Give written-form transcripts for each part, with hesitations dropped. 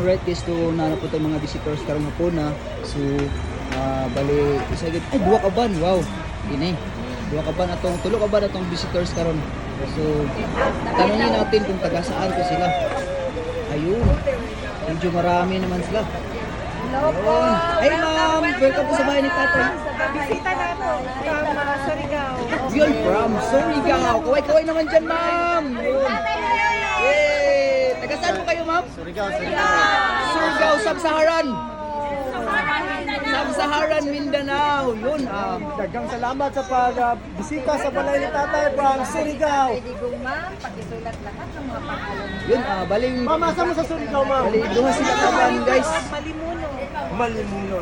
right guys to na po mga visitors karong hapon na. So bali isa gid ay duha ka ban. Wow. Ini. Duha ka ban atong tulo ka ban atong visitors karon. So tanungin natin kung taga saan ko sila. Ayun. Medyo marami naman sila. Hello po. Hey ma'am, welcome po sa bahay ni Tatay. Bisita na po. From Surigao. Yun, from Surigao. Kaway-kaway naman dyan, ma'am. Yun. Yay! Taga saan po kayo, ma'am? Surigao. Surigao, Sub-Saharan. Sub-Saharan, Mindanao. Yun. Daghang salamat sa pagbisita sa balay ni Tatay from Surigao. Pwede ko ma'am, pakisulat lahat ng mga pangalan. Yun, baling... Ma'am, asa mo sa Surigao, ma'am? Bali, duha sila kaban, guys. Malimuno. Malimuno.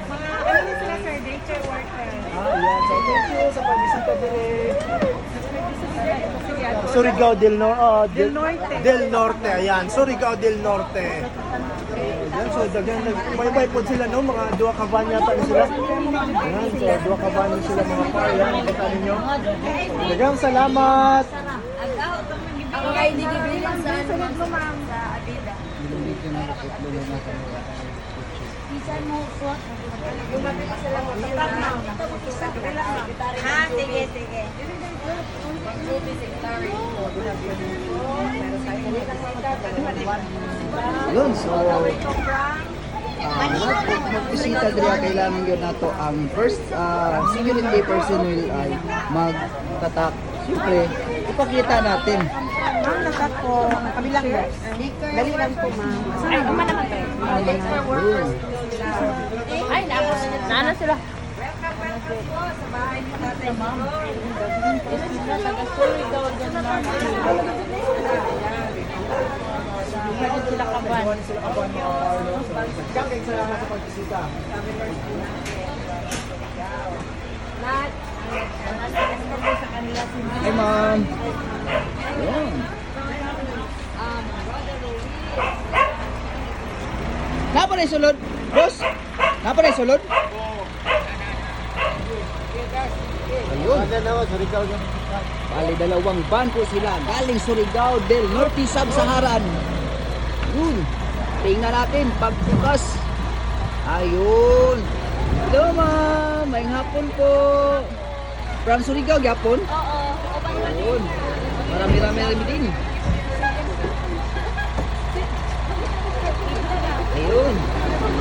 Mga ano sila sir, nature worker. Yan. So, thank you sa pagbisita din. Surigao del Del Norte. Del Norte. Ayan, Surigao del Norte. Ayan, so daghang may po sila no, mga duha ka van yata na sila. Ayan, so duha ka van sila mga pa. Ayan, kita ninyo. Daghang salamat. Ang kay digibilan sa sunod mo ma'am sa Avida. Bisan mo po. Lumapit ka sila mo. Ha, sige, sige. Yun, so... Magbisita dira kailangan yun nato ang first security personnel ay magtatak. Siyempre, ipakita natin. Ma'am, natak po. Kabilang ba? Dali lang po, ma'am. Ay, naman naman tayo. Yun. Ay, naana sila. Welcome po sa bahay ni Tatay Ma'am. Sila taga-Surigao dyan lang. Sila kaban. Daghang salamat sa pagbisita. Lahat. Sa kanila si Ma'am. Hi, ma'am. Yun. Napa na yung sulod? Boss? Napa na yung sulod? Ayun. Surigao. Bali, dalawang van po sila. Galing Surigao del Norte, Sub-Saharan. Yun. Tingnan natin. Pagbukas. Ayun. Hello, ma'am. Maayong hapon po. From Surigao, Gapon? Oo. Ayun. Marami-rami din. Ayun.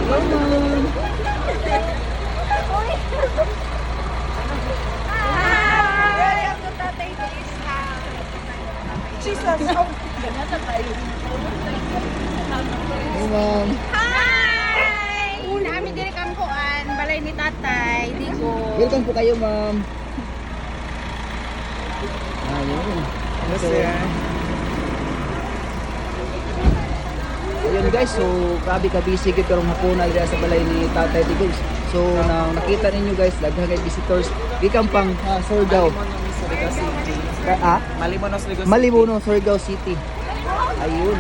Hello, ma'am. Welcome to Tatay Days Jesus. Hey, ma'am. Hi! Nami diri kang kuan, balay ni Tatay, Digo. Welcome po kayo, ma'am. Ayun. So, ayun guys, so grabe ka busy gid karong hapunan dira sa balay ni Tatay Tigos. So nakita ninyo guys, daghang kay visitors gikan pang Surigao. Malimuno, Surigao City. Ayun.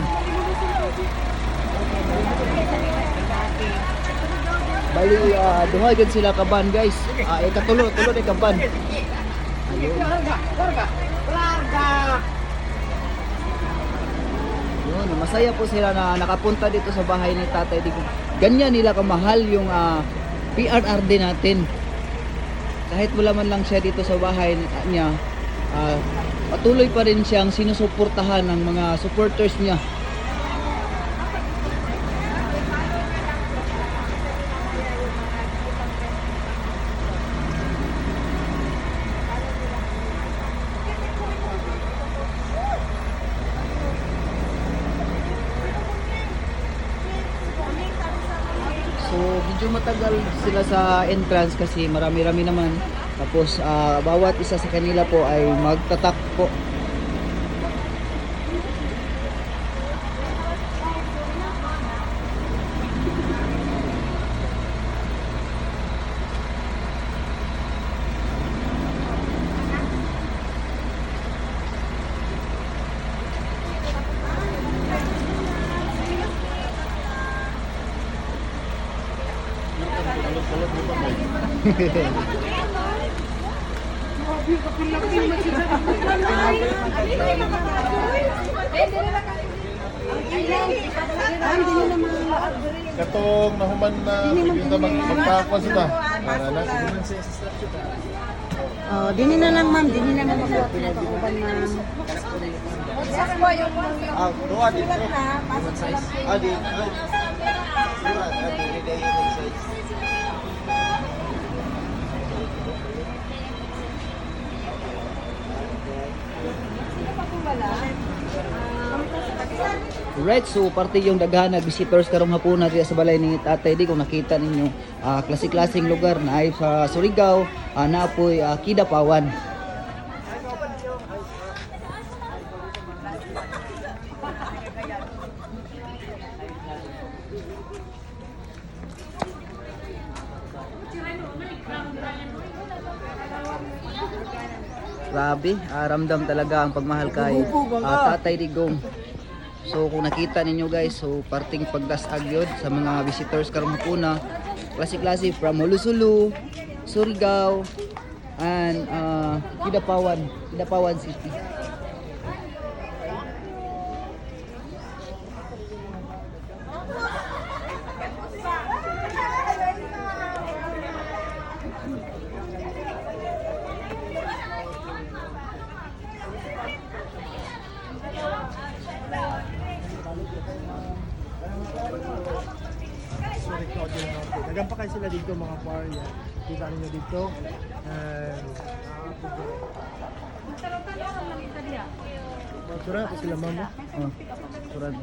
Bali duha gid sila kaban guys. Ikatulo ni kaban. Ayun. Yun, masaya po sila na nakapunta dito sa bahay ni Tatay Digong. Ganyan nila kamahal yung PRRD natin. Kahit wala man lang siya dito sa bahay niya, patuloy pa rin siyang sinusuportahan ng mga supporters niya. So, medyo matagal sila sa entrance kasi marami-rami naman. Tapos, bawat isa sa kanila po ay magtatak po. Katong nahuman na kita magpakwa sila. Para na. Oh, dini na lang ma'am, dini na lang makuha ko na kauban ma'am. Doa din. Adi. Right, so parte yung daghan na visitors karong hapon na sa balay ni Tatay Di. Kung nakita ninyo, klase-klaseng lugar na ay sa Surigao, na apoy Kidapawan. Grabe, ramdam talaga ang pagmahal kay Tatay Digong. So kung nakita ninyo guys, so parting pagdasag yun sa mga visitors karong hapuna. Klase-klase from Hulusulu, Surigao, and Kidapawan City. Surigao del Norte. Dagan pa kayo sila dito mga parya. Kita ninyo dito. Sura ko sila mama. Oh, surad.